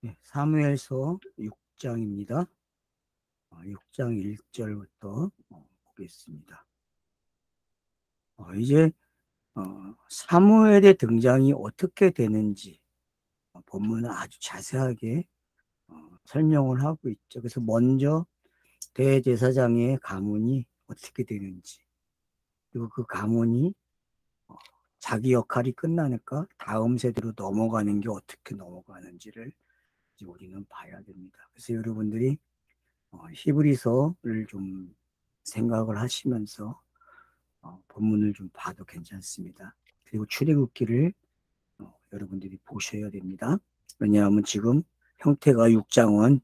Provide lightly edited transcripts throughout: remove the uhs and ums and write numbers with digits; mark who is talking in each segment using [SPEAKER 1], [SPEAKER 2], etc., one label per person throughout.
[SPEAKER 1] 네, 사무엘서 6장입니다. 6장 1절부터 보겠습니다. 이제 사무엘의 등장이 어떻게 되는지 본문은 아주 자세하게 설명을 하고 있죠. 그래서 먼저 대제사장의 가문이 어떻게 되는지, 그리고 그 가문이 자기 역할이 끝나니까 다음 세대로 넘어가는 게 어떻게 넘어가는지를 이제 우리는 봐야 됩니다. 그래서 여러분들이 히브리서를 좀 생각을 하시면서 본문을 좀 봐도 괜찮습니다. 그리고 출애굽기를 여러분들이 보셔야 됩니다. 왜냐하면 지금 형태가 6장은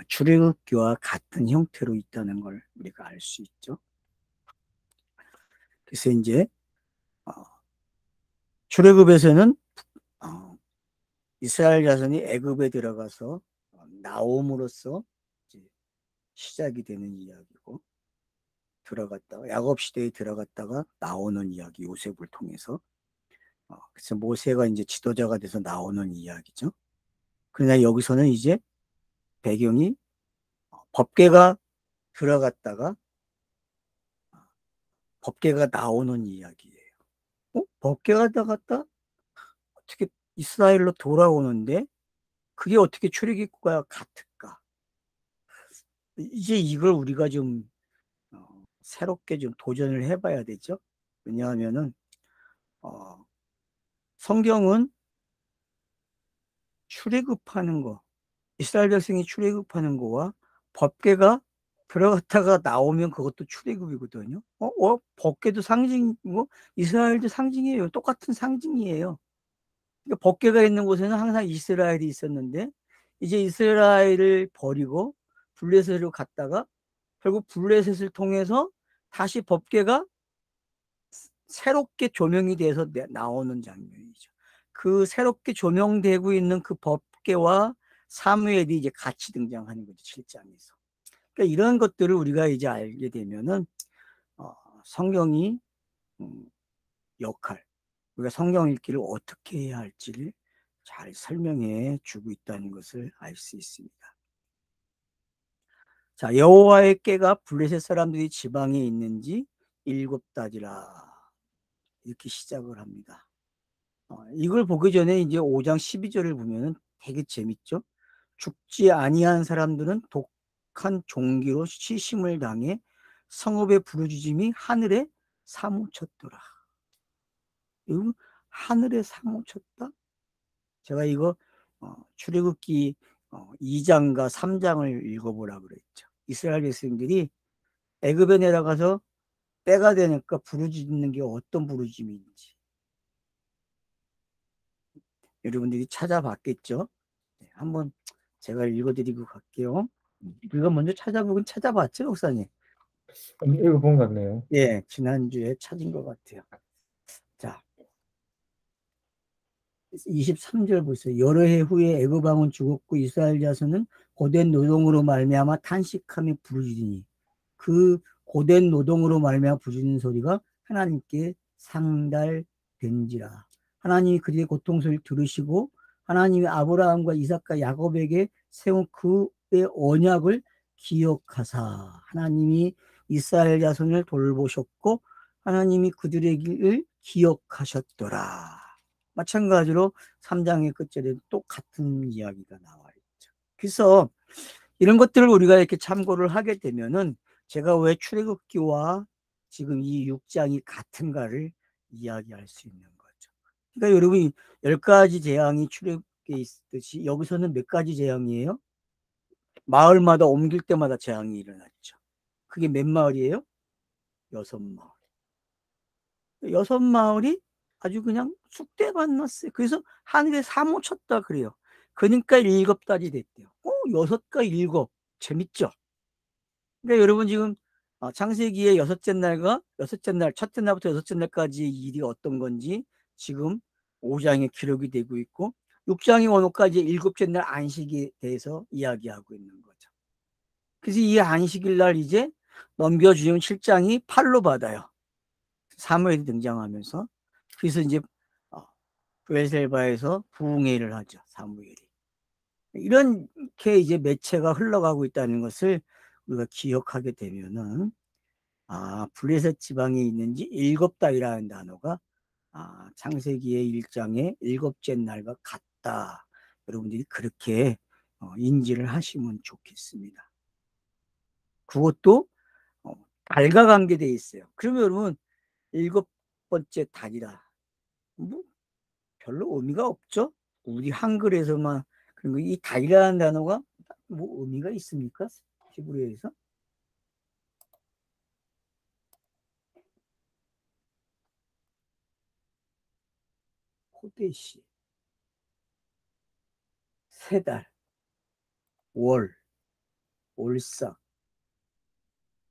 [SPEAKER 1] 출애굽기와 같은 형태로 있다는 걸 우리가 알 수 있죠. 그래서 이제 어, 출애굽에서는 이스라엘 자손이 애굽에 들어가서 나옴으로써 이제 시작이 되는 이야기고, 들어갔다가 야곱 시대에 들어갔다가 나오는 이야기, 요셉을 통해서. 그래서 모세가 이제 지도자가 돼서 나오는 이야기죠. 그러나 여기서는 이제 배경이 법궤가 들어갔다가 법궤가 나오는 이야기예요. 법궤가 들어갔다 어떻게 이스라엘로 돌아오는데 그게 어떻게 출애굽과 같을까? 이제 이걸 우리가 좀 새롭게 좀 도전을 해봐야 되죠. 왜냐하면은 성경은 출애굽하는 거, 이스라엘 백성이 출애굽하는 거와 법궤가 들어갔다가 나오면 그것도 출애굽이거든요. 법궤도 상징이고 이스라엘도 상징이에요. 똑같은 상징이에요. 그러니까 법궤가 있는 곳에는 항상 이스라엘이 있었는데 이제 이스라엘을 버리고 블레셋으로 갔다가 결국 블레셋을 통해서 다시 법궤가 새롭게 조명이 돼서 나오는 장면이죠. 그 새롭게 조명되고 있는 그 법궤와 사무엘이 이제 같이 등장하는 거죠, 7장에서. 그러니까 이런 것들을 우리가 이제 알게 되면은 성경이 역할, 우리가 성경 읽기를 어떻게 해야 할지를 잘 설명해 주고 있다는 것을 알 수 있습니다. 자, 여호와의 궤가 블레셋 사람들이 지방에 있는지 일곱 따지라, 이렇게 시작을 합니다. 이걸 보기 전에 이제 5장 12절을 보면은 되게 재밌죠. 죽지 아니한 사람들은 독한 종기로 시심을 당해 성읍의 부르짖음이 하늘에 사무쳤더라. 이거 하늘에 사무쳤다? 제가 이거 출애굽기 2장과 3장을 읽어보라 그랬죠. 이스라엘 백성들이 애굽에 내려가서 때가 되니까 부르짖는 게 어떤 부르짖음인지 여러분들이 찾아봤겠죠. 네, 한번 제가 읽어드리고 갈게요. 이거 먼저 찾아보긴 찾아봤죠, 목사님?
[SPEAKER 2] 읽어본 것 같네요.
[SPEAKER 1] 예, 지난주에 찾은 것 같아요. 자, 23절 보세요. 여러 해 후에 애굽 왕은 죽었고 이스라엘 자손은 고된 노동으로 말미암아 탄식하며 부르짖으니 그 고된 노동으로 말미암아 부르짖는 소리가 하나님께 상달된지라. 하나님이 그들의 고통 소리를 들으시고 하나님이 아브라함과 이삭과 야곱에게 세운 그의 언약을 기억하사 하나님이 이스라엘 자손을 돌보셨고 하나님이 그들의 길을 기억하셨더라. 마찬가지로 3장의 끝절에도 똑같은 이야기가 나와 있죠. 그래서 이런 것들을 우리가 이렇게 참고를 하게 되면은 제가 왜 출애굽기와 지금 이 6장이 같은가를 이야기할 수 있는 거죠. 그러니까 여러분 10가지 재앙이 출애굽기에 있듯이 여기서는 몇 가지 재앙이에요? 마을마다 옮길 때마다 재앙이 일어났죠. 그게 몇 마을이에요? 6마을. 6마을이 아주 그냥 쑥대밭 났어요. 그래서 하늘에 사무쳤다 그래요. 그러니까 7달이 됐대요. 6과 7. 재밌죠? 그러니까 여러분 지금 창세기의 여섯째 날, 첫째 날부터 여섯째 날까지의 일이 어떤 건지 지금 5장에 기록이 되고 있고 6장이 오늘까지 일곱째 날 안식에 대해서 이야기하고 있는 거죠. 그래서 이 안식일 날 이제 넘겨주면 7장이 팔로 받아요. 사무엘이 등장하면서. 그래서 이제 베셀바에서 부흥회를 하죠, 사무엘이. 이렇게 이제 매체가 흘러가고 있다는 것을 우리가 기억하게 되면은, 블레셋 지방에 있는지 일곱다이라는 단어가 창세기의 1장의 일곱째 날과 같다. 여러분들이 그렇게 인지를 하시면 좋겠습니다. 그것도 달과 관계되어 있어요. 그러면 여러분, 일곱 번째 달이라 뭐 별로 의미가 없죠. 우리 한글에서만. 그리고 이 달이라는 단어가 뭐 의미가 있습니까? 히브리어에서? 호데시, 세 달, 월, 올싹,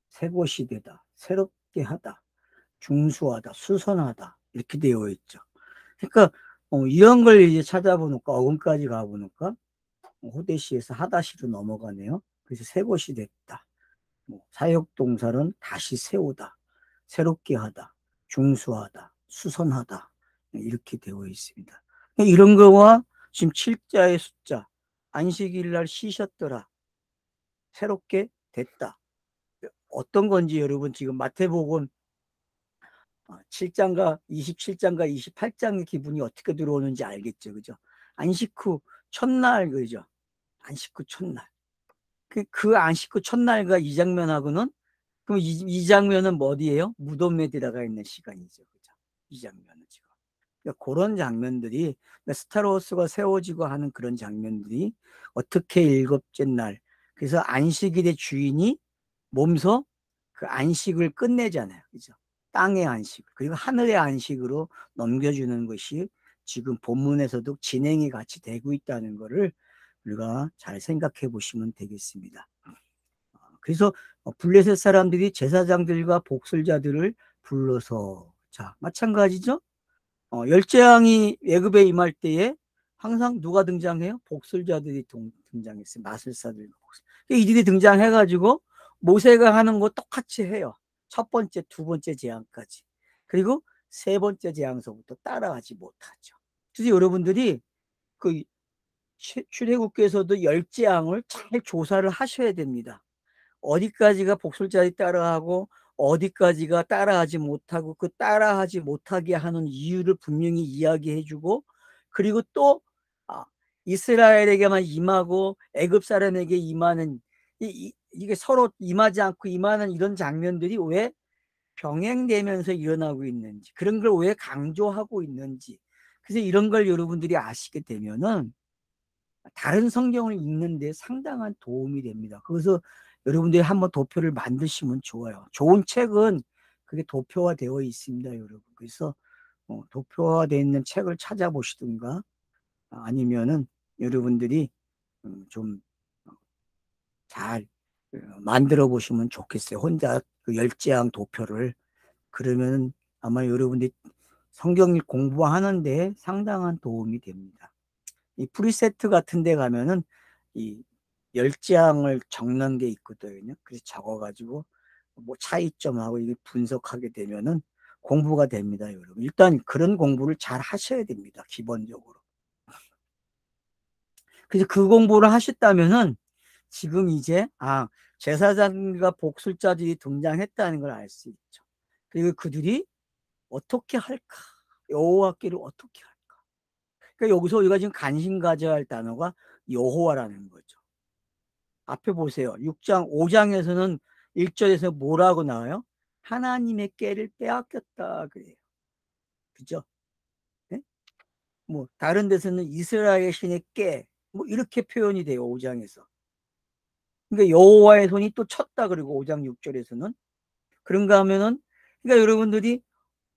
[SPEAKER 1] 새고시되다, 새롭게 하다, 중수하다, 수선하다, 이렇게 되어 있죠. 그러니까 이런 걸 이제 찾아보니까 어근까지 가보니까 호데시에서 하다시로 넘어가네요. 그래서 새것이 됐다. 사역동사는 다시 세우다, 새롭게 하다, 중수하다, 수선하다, 이렇게 되어 있습니다. 이런 거와 지금 7자의 숫자, 안식일 날 쉬셨더라, 새롭게 됐다, 어떤 건지 여러분 지금 마태복음 7장과 27장과 28장의 기분이 어떻게 들어오는지 알겠죠. 그죠? 안식 후 첫날, 그죠? 안식 후 첫날. 그 안식 후 첫날과 이 장면하고는, 그럼 이 장면은 어디예요? 무덤에 들어가 있는 시간이죠. 그죠? 이 장면은 지금. 그러니까 그런 장면들이, 그러니까 스타로스가 세워지고 하는 그런 장면들이 어떻게 일곱째 날, 그래서 안식일의 주인이 몸소 그 안식을 끝내잖아요. 그죠? 땅의 안식, 그리고 하늘의 안식으로 넘겨주는 것이 지금 본문에서도 진행이 같이 되고 있다는 것을 우리가 잘 생각해 보시면 되겠습니다. 그래서 블레셋 사람들이 제사장들과 복술자들을 불러서, 자, 마찬가지죠. 열재앙이 애굽에 임할 때에 항상 누가 등장해요? 복술자들이 등장했어요. 마술사들. 이들이 등장해가지고 모세가 하는 거 똑같이 해요. 첫 번째, 두 번째 재앙까지. 그리고 세 번째 재앙서부터 따라하지 못하죠. 그래서 여러분들이 그 출애굽께서도 열재앙을 잘 조사를 하셔야 됩니다. 어디까지가 복술자들이 따라하고 어디까지가 따라하지 못하고, 그 따라하지 못하게 하는 이유를 분명히 이야기해주고, 그리고 또 이스라엘에게만 임하고 애굽 사람에게 임하는 이게 서로 임하지 않고 임하는 이런 장면들이 왜 병행되면서 일어나고 있는지, 그런 걸 왜 강조하고 있는지, 그래서 이런 걸 여러분들이 아시게 되면은 다른 성경을 읽는데 상당한 도움이 됩니다. 그래서 여러분들이 한번 도표를 만드시면 좋아요. 좋은 책은 그게 도표화되어 있습니다, 여러분. 그래서 도표화되어 있는 책을 찾아보시든가, 아니면은 여러분들이 좀 잘 만들어 보시면 좋겠어요. 혼자 그 열재앙 도표를. 그러면 아마 여러분들이 성경 공부하는데 상당한 도움이 됩니다. 이 프리세트 같은 데 가면은 이 열장을 적는 게 있거든요. 그래서 적어가지고 뭐 차이점하고 이게 분석하게 되면은 공부가 됩니다, 여러분. 일단 그런 공부를 잘 하셔야 됩니다, 기본적으로. 그래서 그 공부를 하셨다면은 지금 이제 제사장과 복술자들이 등장했다는 걸 알 수 있죠. 그리고 그들이 어떻게 할까? 여호와께를 어떻게 할까? 그러니까 여기서 우리가 지금 관심 가져야 할 단어가 여호와라는 거죠. 앞에 보세요. 6장, 5장에서는 1절에서 뭐라고 나와요? 하나님의 꾀를 빼앗겼다 그래요. 그죠? 네? 뭐 다른 데서는 이스라엘 신의 꾀, 뭐 이렇게 표현이 돼요. 5장에서. 그러니까 여호와의 손이 또 쳤다 그리고 5장 6절에서는 그런가 하면은, 그러니까 여러분들이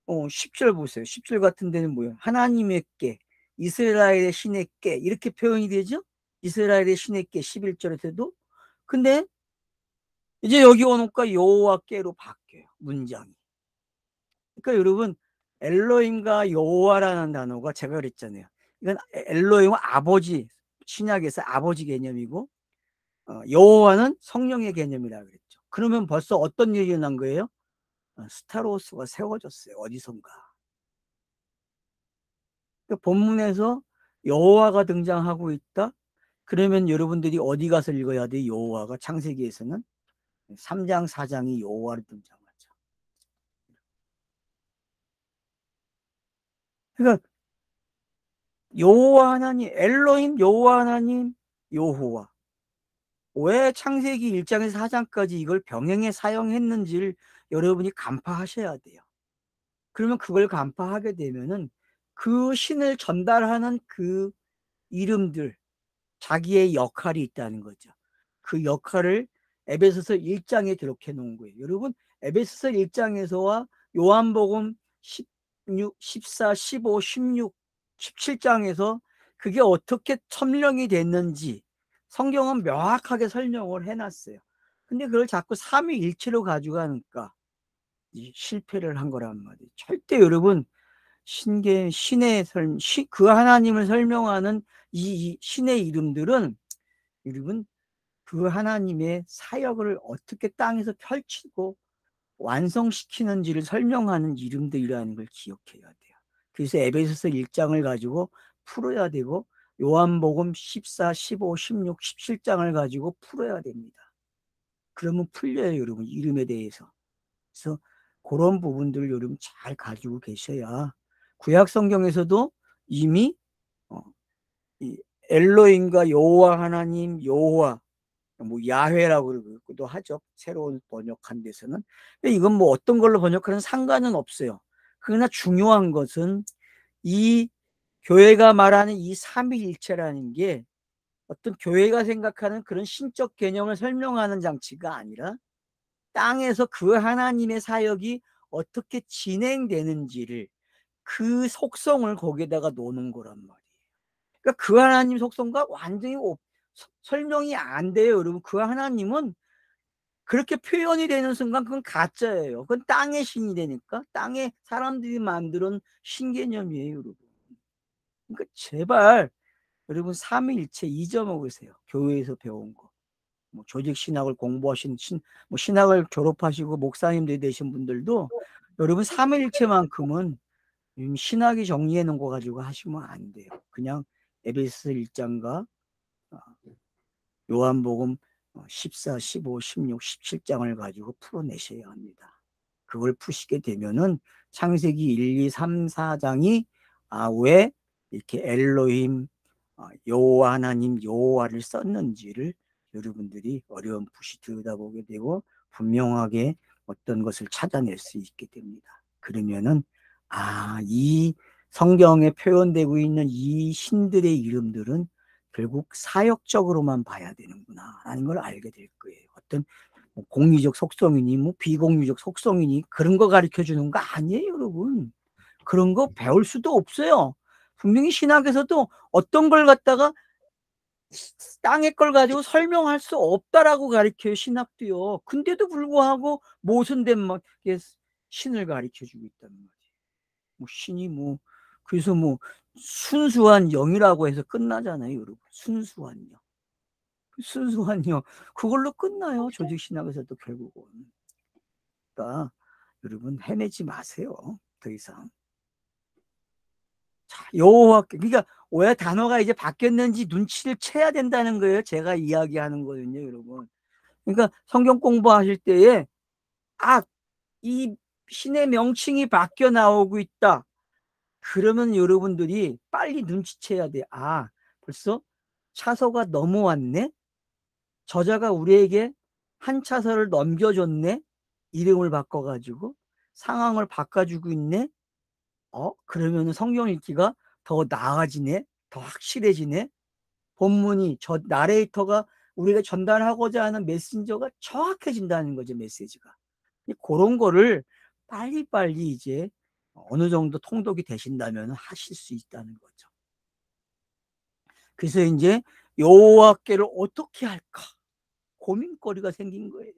[SPEAKER 1] 10절 보세요. 10절 같은 데는 뭐예요? 하나님의 꾀, 이스라엘의 신의 꾀, 이렇게 표현이 되죠? 이스라엘의 신의 꾀 11절에서도. 근데 이제 여기 오니까 여호와께로 바뀌어요, 문장이. 그러니까 여러분, 엘로힘과 여호와라는 단어가 제가 그랬잖아요. 이건 엘로힘은 아버지, 신약에서 아버지 개념이고, 여호와는 성령의 개념이라 그랬죠. 그러면 벌써 어떤 일이 일어난 거예요? 스타로스가 세워졌어요, 어디선가. 그러니까 본문에서 여호와가 등장하고 있다. 그러면 여러분들이 어디 가서 읽어야 돼? 여호와가 창세기에서는 3장 4장이 여호와로 등장하죠. 그러니까 여호와 하나님, 엘로힘, 여호와 하나님, 여호와. 왜 창세기 1장에서 4장까지 이걸 병행해 사용했는지를 여러분이 간파하셔야 돼요. 그러면 그걸 간파하게 되면은 그 신을 전달하는 그 이름들, 자기의 역할이 있다는 거죠. 그 역할을 에베소서 1장에 기록해 놓은 거예요. 여러분, 에베소서 1장에서와 요한복음 16, 14, 15, 16, 17장에서 그게 어떻게 첨령이 됐는지 성경은 명확하게 설명을 해놨어요. 근데 그걸 자꾸 삼위일체로 가져가니까 실패를 한 거란 말이에요. 절대 여러분, 그 하나님을 설명하는 이 신의 이름들은 여러분 그 하나님의 사역을 어떻게 땅에서 펼치고 완성시키는지를 설명하는 이름들이라는 걸 기억해야 돼요. 그래서 에베소서 1장을 가지고 풀어야 되고 요한복음 14, 15, 16, 17장을 가지고 풀어야 됩니다. 그러면 풀려요, 여러분, 이름에 대해서. 그래서 그런 부분들을 여러분 잘 가지고 계셔야 구약 성경에서도 이미 이 엘로힘과 여호와 하나님, 여호와 뭐 야훼라고 그러기도 하죠. 새로운 번역한 데서는. 근데 이건 뭐 어떤 걸로 번역하는 상관은 없어요. 그러나 중요한 것은 이 교회가 말하는 이 삼위일체라는 게 어떤 교회가 생각하는 그런 신적 개념을 설명하는 장치가 아니라 땅에서 그 하나님의 사역이 어떻게 진행되는지를 그 속성을 거기에다가 놓는 거란 말이에요. 그러니까 그 하나님 속성과 완전히 설명이 안 돼요, 여러분. 그 하나님은 그렇게 표현이 되는 순간 그건 가짜예요. 그건 땅의 신이 되니까 땅의 사람들이 만드는 신개념이에요, 여러분. 그러니까 제발 여러분 삼위일체 잊어먹으세요. 교회에서 배운 거. 뭐 조직 신학을 공부하신 뭐 신학을 졸업하시고 목사님들이 되신 분들도 여러분 삼위일체만큼은 신학이 정리해 놓은 거 가지고 하시면 안 돼요. 그냥 에베소서 1장과 요한복음 14, 15, 16, 17장을 가지고 풀어내셔야 합니다. 그걸 푸시게 되면은 창세기 1, 2, 3, 4장이 왜 이렇게 엘로힘, 여호와 하나님, 여호와를 썼는지를 여러분들이 어렴풋이 들여다보게 되고 분명하게 어떤 것을 찾아낼 수 있게 됩니다. 그러면은 이 성경에 표현되고 있는 이 신들의 이름들은 결국 사역적으로만 봐야 되는구나 라는 걸 알게 될 거예요. 어떤 뭐 공리적 속성이니 뭐 비공리적 속성이니 그런 거 가르쳐 주는 거 아니에요, 여러분. 그런 거 배울 수도 없어요. 분명히 신학에서도 어떤 걸 갖다가 땅의 걸 가지고 설명할 수 없다라고 가르쳐요, 신학도요. 근데도 불구하고 모순된 막 신을 가르쳐 주고 있단 말이에요. 뭐 신이 뭐 그래서 뭐 순수한 영이라고 해서 끝나잖아요, 여러분. 순수한 영. 순수한 영. 그걸로 끝나요, 조직신학에서도 결국은. 그러니까 여러분 헤매지 마세요, 더 이상. 자, 여호와께, 그러니까 왜 단어가 이제 바뀌었는지 눈치를 채야 된다는 거예요. 제가 이야기하는 거는요, 여러분. 그러니까 성경 공부하실 때에 이 신의 명칭이 바뀌어 나오고 있다. 그러면 여러분들이 빨리 눈치채야 돼. 벌써 차서가 넘어왔네. 저자가 우리에게 한 차서를 넘겨줬네. 이름을 바꿔가지고 상황을 바꿔주고 있네. 그러면 성경 읽기가 더 나아지네. 더 확실해지네. 본문이 나레이터가 우리가 전달하고자 하는 메신저가 정확해진다는 거죠, 메시지가. 그런 거를 빨리빨리 이제 어느 정도 통독이 되신다면 하실 수 있다는 거죠. 그래서 이제 여호와께를 어떻게 할까 고민거리가 생긴 거예요.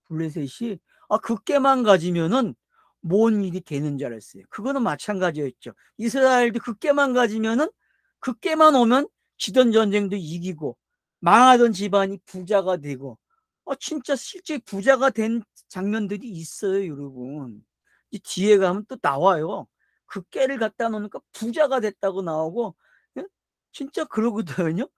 [SPEAKER 1] 블레셋이 그 깨만 가지면은 뭔 일이 되는 줄 알았어요. 그거는 마찬가지였죠. 이스라엘도 그 깨만 가지면은 그 깨만 오면 지던 전쟁도 이기고 망하던 집안이 부자가 되고 진짜 실제 부자가 된 장면들이 있어요, 여러분. 뒤에 가면 또 나와요. 그 깨를 갖다 놓으니까 부자가 됐다고 나오고 진짜 그러거든요.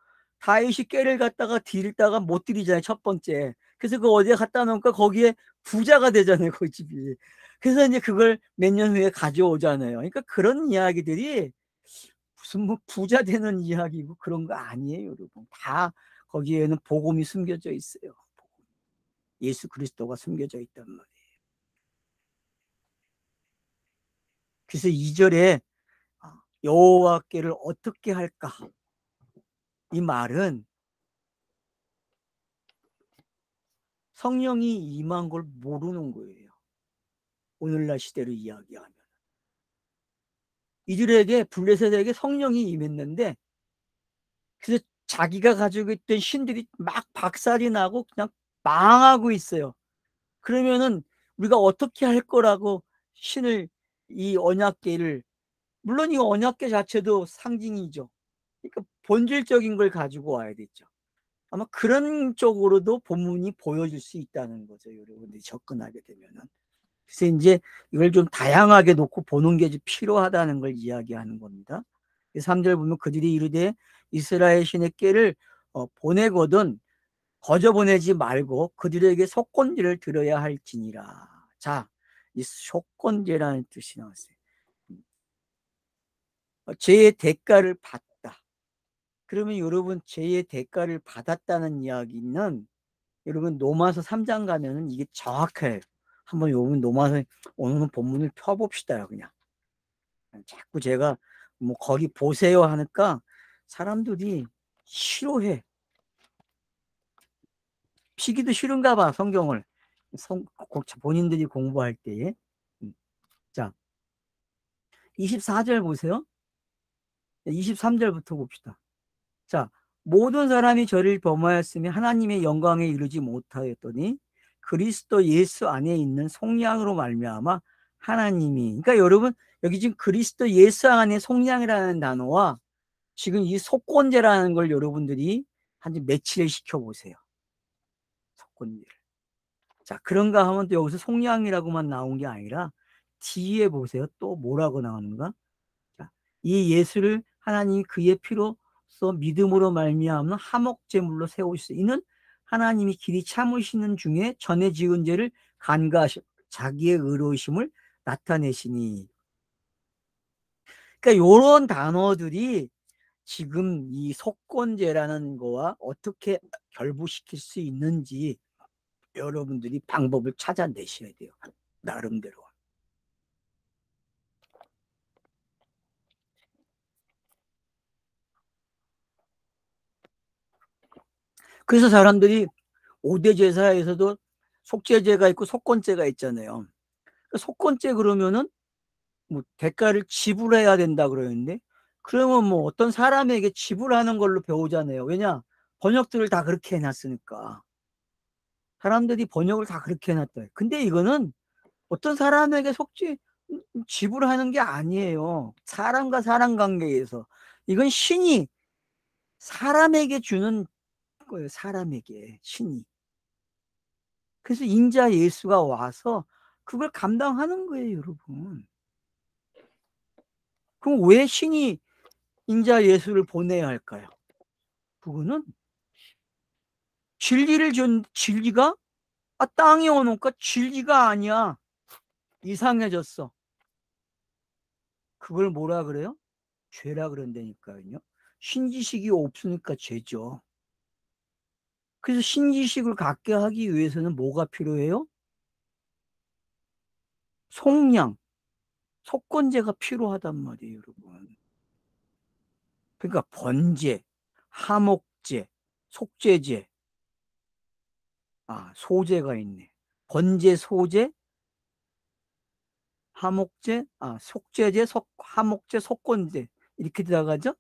[SPEAKER 1] 다윗이 꾀를 갖다가 드리다가 못 드리잖아요, 첫 번째. 그래서 그 어디에 갖다 놓으니까 거기에 부자가 되잖아요, 그 집이. 그래서 이제 그걸 몇 년 후에 가져오잖아요. 그러니까 그런 이야기들이 무슨 뭐 부자 되는 이야기고 그런 거 아니에요, 여러분. 다 거기에는 복음이 숨겨져 있어요. 예수 그리스도가 숨겨져 있단 말이에요. 그래서 2절에 여호와께를 어떻게 할까? 이 말은 성령이 임한 걸 모르는 거예요. 오늘날 시대로 이야기하면. 이들에게 블레셋에게 성령이 임했는데 그래서 자기가 가지고 있던 신들이 막 박살이 나고 그냥 망하고 있어요. 그러면은 우리가 어떻게 할 거라고 신을 이 언약궤를 물론 이 언약궤 자체도 상징이죠. 그러니까 본질적인 걸 가지고 와야 되죠. 아마 그런 쪽으로도 본문이 보여줄 수 있다는 거죠. 여러분들이 접근하게 되면은. 그래서 이제 이걸 좀 다양하게 놓고 보는 게 필요하다는 걸 이야기하는 겁니다. 3절 보면 그들이 이르되 이스라엘 신의 꾀를 보내거든 거저 보내지 말고 그들에게 속건제를 들어야 할지니라. 자, 이 속건제라는 뜻이 나왔어요. 죄의 대가를 받다. 그러면 여러분 죄의 대가를 받았다는 이야기는 여러분 로마서 3장 가면은 이게 정확해요. 한번 여러분 로마서 오늘 본문을 펴봅시다요. 그냥 자꾸 제가 뭐 거기 보세요 하니까 사람들이 싫어해. 피기도 싫은가 봐 성경을 본인들이 공부할 때에. 자 24절 보세요. 23절부터 봅시다. 자 모든 사람이 저를 범하였으며 하나님의 영광에 이르지 못하였더니 그리스도 예수 안에 있는 속량으로 말미암아 하나님이 그러니까 여러분 여기 지금 그리스도 예수 안에 속량이라는 단어와 지금 이 속건제라는 걸 여러분들이 한 며칠을 시켜보세요. 속건제를. 자 그런가 하면 또 여기서 속량이라고만 나온 게 아니라 뒤에 보세요. 또 뭐라고 나오는가? 자, 이 예수를 하나님이 그의 피로써 믿음으로 말미암는 화목제물로 세우시고 이는 하나님이 길이 참으시는 중에 전에 지은 죄를 간과하시고 자기의 의로우심을 나타내시니 그러니까 이런 단어들이 지금 이 속건제라는 거와 어떻게 결부시킬 수 있는지 여러분들이 방법을 찾아내셔야 돼요. 나름대로. 그래서 사람들이 5대 제사에서도 속죄제가 있고 속건제가 있잖아요. 속건제 그러면은 뭐 대가를 지불해야 된다 그러는데 그러면 뭐 어떤 사람에게 지불하는 걸로 배우잖아요. 왜냐? 번역들을 다 그렇게 해놨으니까. 사람들이 번역을 다 그렇게 해놨다. 근데 이거는 어떤 사람에게 지불하는 게 아니에요. 사람과 사람 관계에서. 이건 신이 사람에게 주는 거예요. 사람에게 신이. 그래서 인자 예수가 와서 그걸 감당하는 거예요, 여러분. 그럼 왜 신이 인자 예수를 보내야 할까요? 그거는 진리가 땅에 오니까 진리가 아니야. 이상해졌어. 그걸 뭐라 그래요? 죄라 그런다니까요. 신지식이 없으니까 죄죠. 그래서 신지식을 갖게 하기 위해서는 뭐가 필요해요? 속량, 속건제가 필요하단 말이에요, 여러분. 그러니까 번제, 하목제, 속죄제, 소제가 있네. 번제, 소제, 하목제, 속죄제, 하목제, 속건제 이렇게 들어가죠.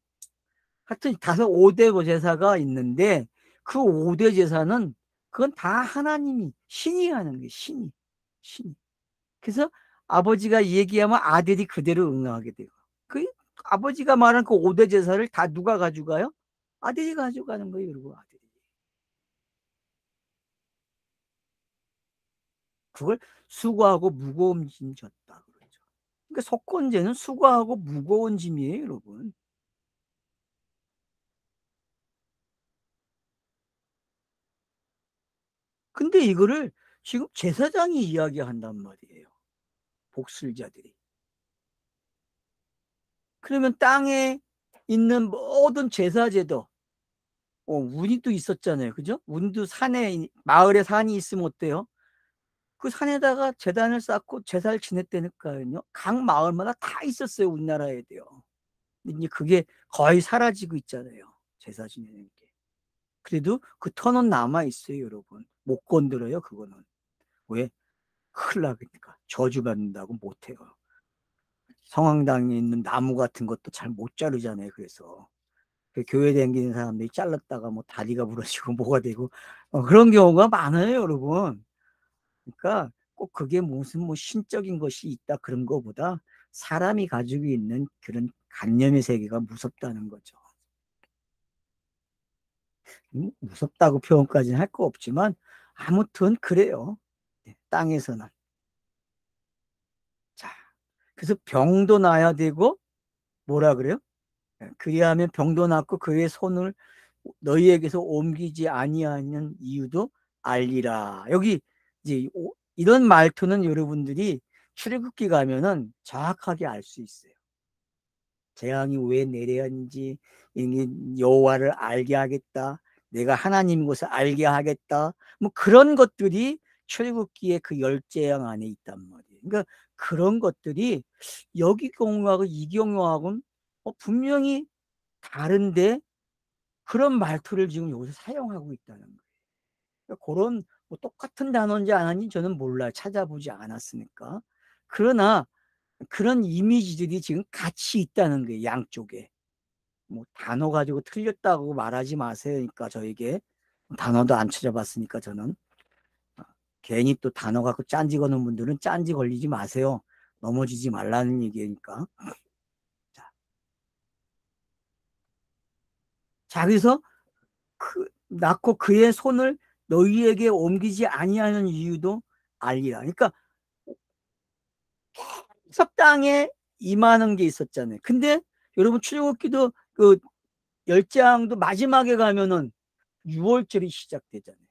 [SPEAKER 1] 하여튼 5대 제사가 있는데 그 5대 제사는 그건 다 하나님이 신이 하는 거예요. 신이. 그래서 아버지가 얘기하면 아들이 그대로 응하게 되고 그 아버지가 말한 그 5대 제사를 다 누가 가져가요? 아들이 가져가는 거예요. 그리고 아들이. 그걸 수고하고 무거운 짐 졌다 그러죠. 그러니까 속건제는 수고하고 무거운 짐이에요, 여러분. 근데 이거를 지금 제사장이 이야기한단 말이에요. 복술자들이. 그러면 땅에 있는 모든 제사제도, 운이도 있었잖아요. 그죠? 운도 산에, 마을에 산이 있으면 어때요? 그 산에다가 제단을 쌓고 제사를 지냈다니까요. 각 마을마다 다 있었어요. 우리나라에도요. 근데 이제 그게 거의 사라지고 있잖아요. 제사 지내는 게. 그래도 그 터는 남아있어요, 여러분. 못 건드려요, 그거는. 왜? 큰일 나니까. 저주받는다고 못해요. 성황당에 있는 나무 같은 것도 잘 못 자르잖아요, 그래서. 그 교회 다니는 사람들이 잘랐다가 뭐 다리가 부러지고 뭐가 되고, 그런 경우가 많아요, 여러분. 그러니까 꼭 그게 무슨 뭐 신적인 것이 있다 그런 거보다 사람이 가지고 있는 그런 관념의 세계가 무섭다는 거죠. 무섭다고 표현까지는 할 거 없지만 아무튼 그래요. 땅에서는. 자, 그래서 병도 나야 되고 뭐라 그래요? 그리하면 병도 낫고 그의 손을 너희에게서 옮기지 아니하는 이유도 알리라. 여기 이제 이런 말투는 여러분들이 출애굽기 가면은 정확하게 알 수 있어요. 재앙이 왜 내려야 하는지, 여호와를 알게 하겠다, 내가 하나님인 것을 알게 하겠다, 뭐 그런 것들이 출애굽기의 그 열재앙 안에 있단 말이에요. 그러니까 그런 것들이 여기 경우하고 이 경우하고는 분명히 다른데 그런 말투를 지금 여기서 사용하고 있다는 거예요. 그러니까 그런 뭐 똑같은 단어인지 안 하는지 저는 몰라요. 찾아보지 않았으니까. 그러나 그런 이미지들이 지금 같이 있다는 거예요. 양쪽에. 뭐 단어 가지고 틀렸다고 말하지 마세요. 그러니까 저에게 단어도 안 찾아봤으니까 저는 괜히 또 단어 갖고 짠지 거는 분들은 짠지 걸리지 마세요. 넘어지지 말라는 얘기니까. 자, 그래서 낳고 그의 손을 너희에게 옮기지 아니하는 이유도 알리라. 그러니까 석당에 임하는 게 있었잖아요. 근데 여러분 출애굽기도 그 열장도 마지막에 가면은 6월절이 시작되잖아요.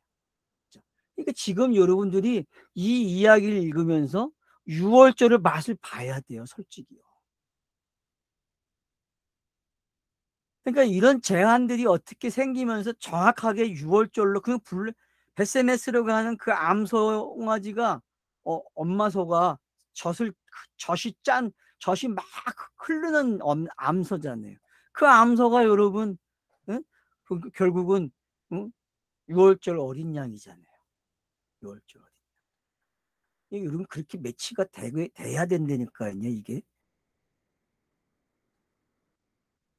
[SPEAKER 1] 그러니까 지금 여러분들이 이 이야기를 읽으면서 6월절을 맛을 봐야 돼요, 솔직히요. 그러니까 이런 제한들이 어떻게 생기면서 정확하게 6월절로 그 베세메스로 가는 그 암송아지가 엄마 소가 젖이 젖이 막 흐르는 암소잖아요. 그 암소가 여러분, 응? 결국은, 응? 6월절 어린 양이잖아요. 6월절 어린 양. 여러분 그렇게 매치가 돼야 된다니까요, 이게.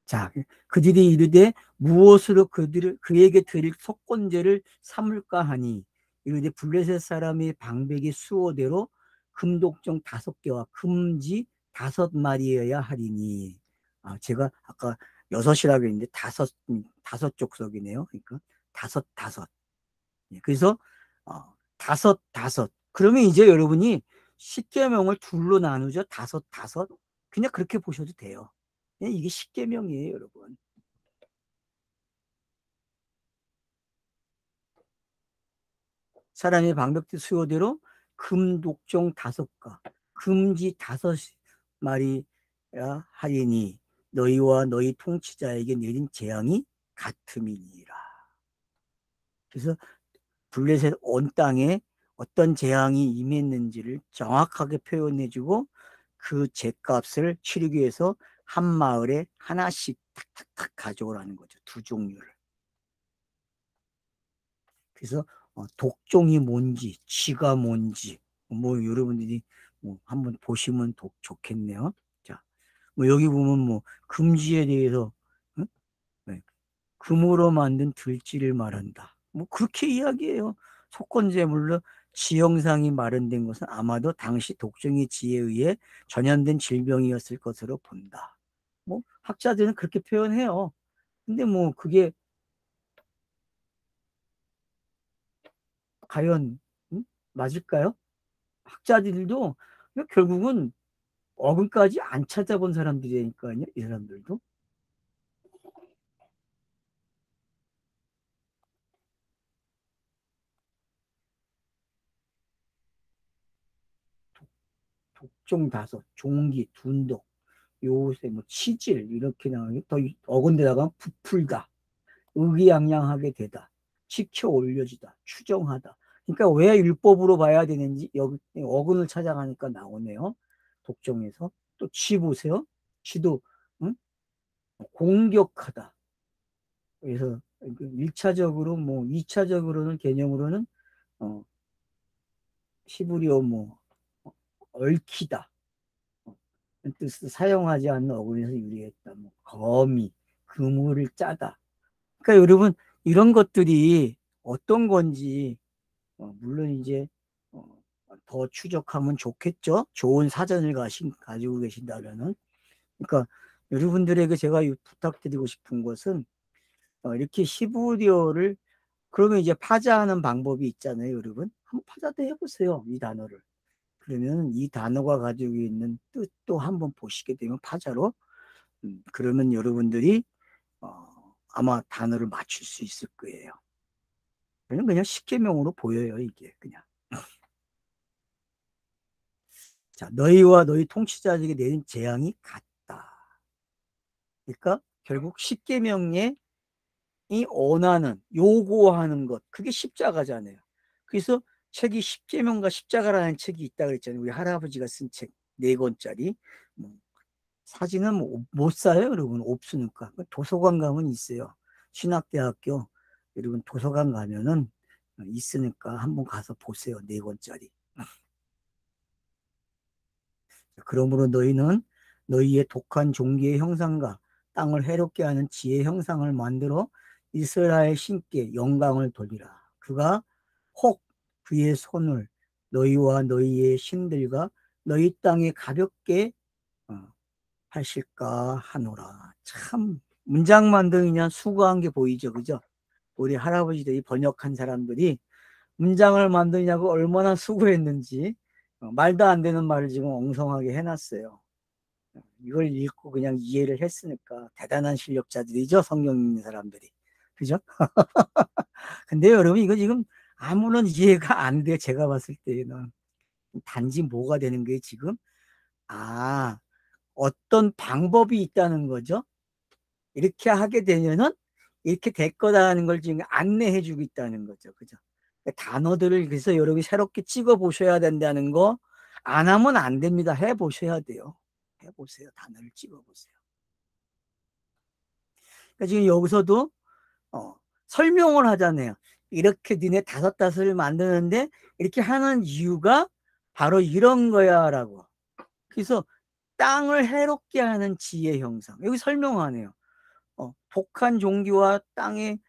[SPEAKER 1] 자, 그들이 이르되 무엇으로 그에게 드릴 속건제를 삼을까 하니 이르되 블레셋 사람의 방백의 수호대로 금독종 5개와 금지 5마리여야 하리니. 제가 아까 6이라고 했는데 다섯 족속이네요. 그러니까 다섯. 예, 그래서 다섯. 그러면 이제 여러분이 십계명을 둘로 나누죠. 다섯. 그냥 그렇게 보셔도 돼요. 이게 십계명이에요, 여러분. 사람의 방백들 수요대로 금독종 5가 금지 5마리야 하리니 너희와 너희 통치자에게 내린 재앙이 같음이니라. 그래서 블레셋 온 땅에 어떤 재앙이 임했는지를 정확하게 표현해주고 그 죗값을 치르기 위해서 한 마을에 하나씩 탁탁탁 가져오라는 거죠. 2종류를. 그래서 독종이 뭔지, 쥐가 뭔지, 뭐 여러분들이 뭐 한번 보시면 좋겠네요. 자, 뭐 여기 보면 뭐 금지에 대해서, 응? 네. 금으로 만든 들쥐를 말한다. 뭐 그렇게 이야기해요. 속건제물로 지형상이 마련된 것은 아마도 당시 독종의 쥐에 의해 전염된 질병이었을 것으로 본다. 뭐 학자들은 그렇게 표현해요. 근데 뭐 그게 과연 맞을까요? 학자들도 결국은 어근까지 안 찾아본 사람들이니까요. 이 사람들도. 독종 다섯, 종기, 둔독, 요새 뭐 치질 이렇게 나오니 더 어근데다가 부풀다, 의기양양하게 되다, 지켜 올려지다, 추정하다. 그러니까 왜 율법으로 봐야 되는지 여기 어근을 찾아가니까 나오네요. 독종에서 또 쥐 보세요. 쥐도 응? 공격하다. 그래서 1차적으로 뭐 2차적으로는 개념으로는 어, 히브리어 뭐 얽히다 뜻을 사용하지 않는 어근에서 유래했다. 뭐 거미, 그물을 짜다. 그러니까 여러분 이런 것들이 어떤 건지 물론 이제 어, 더 추적하면 좋겠죠. 좋은 사전을 가지고 계신다면은. 그러니까 여러분들에게 제가 부탁드리고 싶은 것은 이렇게 히브리어를 그러면 이제 파자하는 방법이 있잖아요, 여러분. 한번 파자도 해보세요, 이 단어를. 그러면 이 단어가 가지고 있는 뜻도 한번 보시게 되면 파자로 그러면 여러분들이 아마 단어를 맞출 수 있을 거예요. 그냥 십계명으로 보여요, 이게 그냥. 자, 너희와 너희 통치자에게 내린 재앙이 같다. 그러니까 결국 십계명에 이 원하는 요구하는 것 그게 십자가잖아요. 그래서 책이 십계명과 십자가라는 책이 있다 그랬잖아요. 우리 할아버지가 쓴 책 4권짜리. 뭐 사진은 못 사요, 여러분. 없으니까. 도서관 가면 있어요. 신학대학교 여러분 도서관 가면은 있으니까 한번 가서 보세요. 4권짜리. 그러므로 너희는 너희의 독한 종기의 형상과 땅을 해롭게 하는 지의 형상을 만들어 이스라엘 신께 영광을 돌리라. 그가 혹 그의 손을 너희와 너희의 신들과 너희 땅에 가볍게 하실까 하노라. 참 문장 만들기 그냥 수고한 게 보이죠, 그죠? 우리 할아버지들이 번역한 사람들이 문장을 만드냐고 얼마나 수고했는지 말도 안 되는 말을 지금 엉성하게 해놨어요. 이걸 읽고 그냥 이해를 했으니까 대단한 실력자들이죠, 성경 읽는 사람들이. 그죠? 근데 여러분 이거 지금 아무런 이해가 안 돼. 제가 봤을 때는 단지 뭐가 되는 게 지금 어떤 방법이 있다는 거죠. 이렇게 하게 되면은 이렇게 될 거다라는 걸 지금 안내해 주고 있다는 거죠. 그죠? 단어들을 그래서 여러분이 새롭게 찍어 보셔야 된다는 거 안 하면 안 됩니다. 해 보셔야 돼요. 해 보세요. 단어를 찍어 보세요. 그러니까 지금 여기서도 설명을 하잖아요. 이렇게 니네 다섯을 만드는데 이렇게 하는 이유가 바로 이런 거야 라고. 그래서 땅을 해롭게 하는 지혜 형상 여기 설명하네요. 독한 종기와 땅의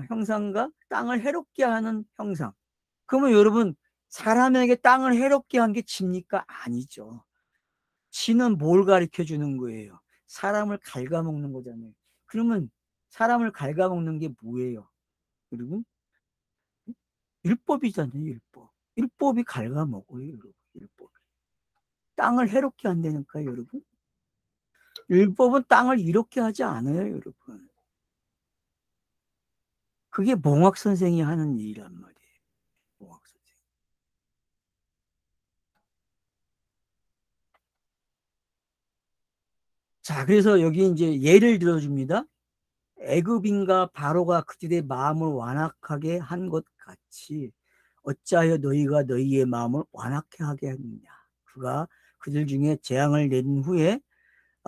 [SPEAKER 1] 형상과 땅을 해롭게 하는 형상. 그러면 여러분 사람에게 땅을 해롭게 한 게 지입니까? 아니죠. 지는 뭘 가르쳐 주는 거예요? 사람을 갉아먹는 거잖아요. 그러면 사람을 갉아먹는 게 뭐예요? 여러분 율법이잖아요. 율법이 갉아먹어요. 여러분 율법. 땅을 해롭게 한다니까요. 여러분 율법은 땅을 이롭게 하지 않아요. 여러분 그게 몽학 선생이 하는 일이란 말이에요. 몽학 선생. 자, 그래서 여기 이제 예를 들어줍니다. 애굽인과 바로가 그들의 마음을 완악하게 한 것 같이 어찌하여 너희가 너희의 마음을 완악해 하게 했느냐. 그가 그들 중에 재앙을 내린 후에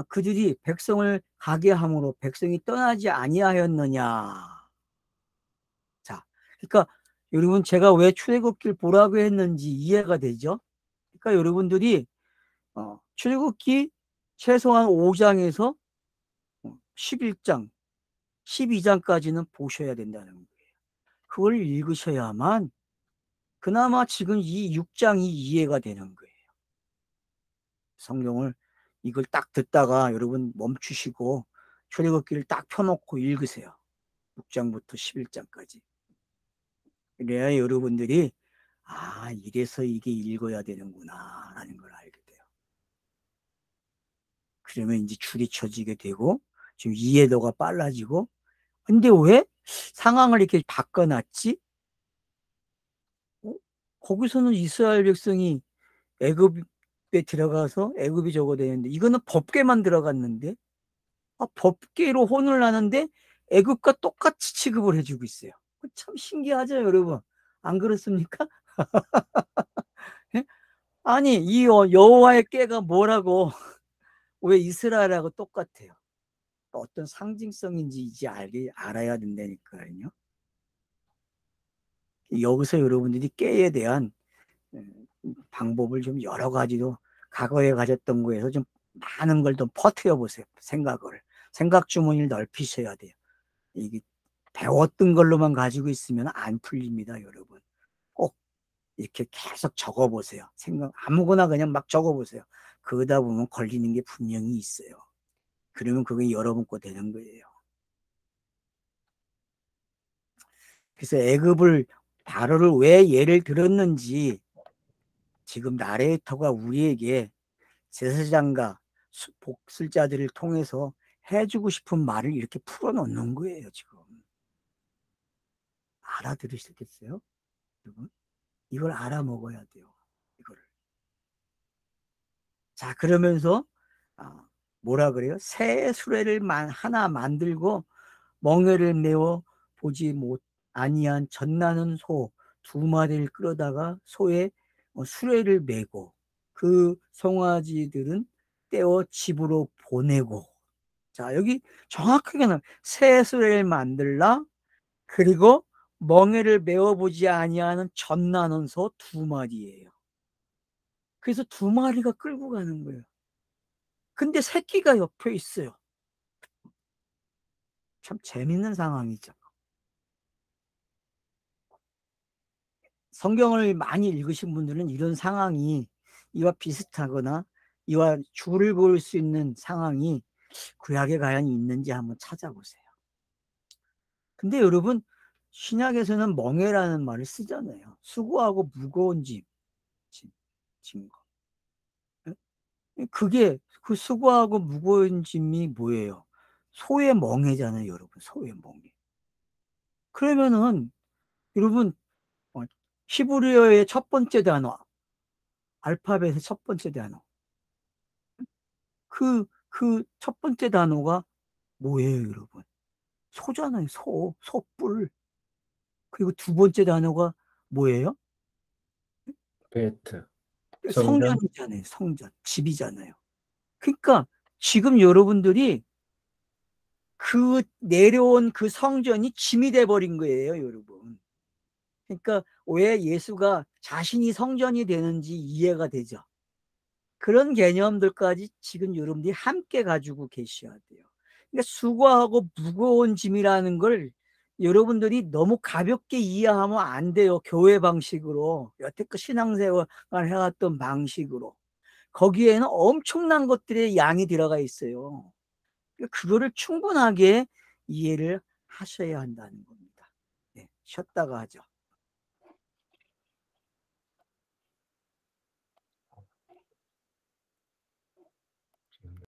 [SPEAKER 1] 그들이 백성을 가게 함으로 백성이 떠나지 아니하였느냐. 자, 그러니까 여러분 제가 왜 출애굽기를 보라고 했는지 이해가 되죠? 그러니까 여러분들이 출애굽기 최소한 5장에서 11장, 12장까지는 보셔야 된다는 거예요. 그걸 읽으셔야만 그나마 지금 이 6장이 이해가 되는 거예요. 성경을 이걸 딱 듣다가 여러분 멈추시고 출애굽기를 딱 펴놓고 읽으세요. 6장부터 11장까지. 그래야 여러분들이 이래서 이게 읽어야 되는구나 라는 걸 알게 돼요. 그러면 이제 줄이 쳐지게 되고 지금 이해도가 빨라지고 근데 왜 상황을 이렇게 바꿔놨지? 거기서는 이스라엘 백성이 애굽 법궤 들어가서 애굽이 저거 되는데, 이거는 법궤만 들어갔는데, 법궤로 혼을 나는데 애굽과 똑같이 취급을 해주고 있어요. 참 신기하죠, 여러분? 안 그렇습니까? 예? 아니, 이 여호와의 궤가 뭐라고 왜 이스라엘하고 똑같아요? 어떤 상징성인지 이제 알아야 된다니까요. 여기서 여러분들이 꾀에 대한 방법을 좀 여러 가지로 과거에 가졌던 거에서 좀 많은 걸 좀 퍼뜨려 보세요. 생각 주머니를 넓히셔야 돼요. 이게 배웠던 걸로만 가지고 있으면 안 풀립니다, 여러분. 꼭 이렇게 계속 적어보세요. 아무거나 그냥 막 적어보세요. 그러다 보면 걸리는 게 분명히 있어요. 그러면 그게 여러분 거 되는 거예요. 그래서 애굽을 바로를 왜 예를 들었는지 지금 나레이터가 우리에게 제사장과 복술자들을 통해서 해주고 싶은 말을 이렇게 풀어놓는 거예요. 지금 알아들으시겠어요? 여러분? 이걸 알아먹어야 돼요. 이거를. 자, 그러면서 뭐라 그래요? 새 수레를 하나 만들고 멍에를 메워 보지 못 아니한 젖나는 소 2마리를 끌어다가 소에 수레를 메고 그 송아지들은 떼어 집으로 보내고. 자, 여기 정확하게는 새 수레를 만들라, 그리고 멍에를 메워보지 아니하는 젖나는 소 2마리예요. 그래서 2마리가 끌고 가는 거예요. 근데 새끼가 옆에 있어요. 참 재밌는 상황이죠. 성경을 많이 읽으신 분들은 이런 상황이 이와 비슷하거나 이와 줄을 그을 수 있는 상황이 구약에 과연 있는지 한번 찾아보세요. 근데 여러분, 신약에서는 멍에라는 말을 쓰잖아요. 수고하고 무거운 짐 거. 그게 그 수고하고 무거운 짐이 뭐예요? 소의 멍에잖아요, 여러분. 소의 멍에. 그러면은 여러분, 히브리어의 첫 번째 단어, 알파벳의 첫 번째 단어, 그 첫 번째 단어가 뭐예요, 여러분? 소잖아요, 소뿔. 그리고 두 번째 단어가 뭐예요?
[SPEAKER 2] 베트, 성전.
[SPEAKER 1] 성전이잖아요, 성전. 집이잖아요. 그러니까 지금 여러분들이 그 내려온 그 성전이 짐이 돼버린 거예요, 여러분. 그러니까 왜 예수가 자신이 성전이 되는지 이해가 되죠. 그런 개념들까지 지금 여러분들이 함께 가지고 계셔야 돼요. 그러니까 수고하고 무거운 짐이라는 걸 여러분들이 너무 가볍게 이해하면 안 돼요. 교회 방식으로, 여태껏 신앙생활 해왔던 방식으로. 거기에는 엄청난 것들의 양이 들어가 있어요. 그거를 충분하게 이해를 하셔야 한다는 겁니다. 네, 쉬었다가 하죠.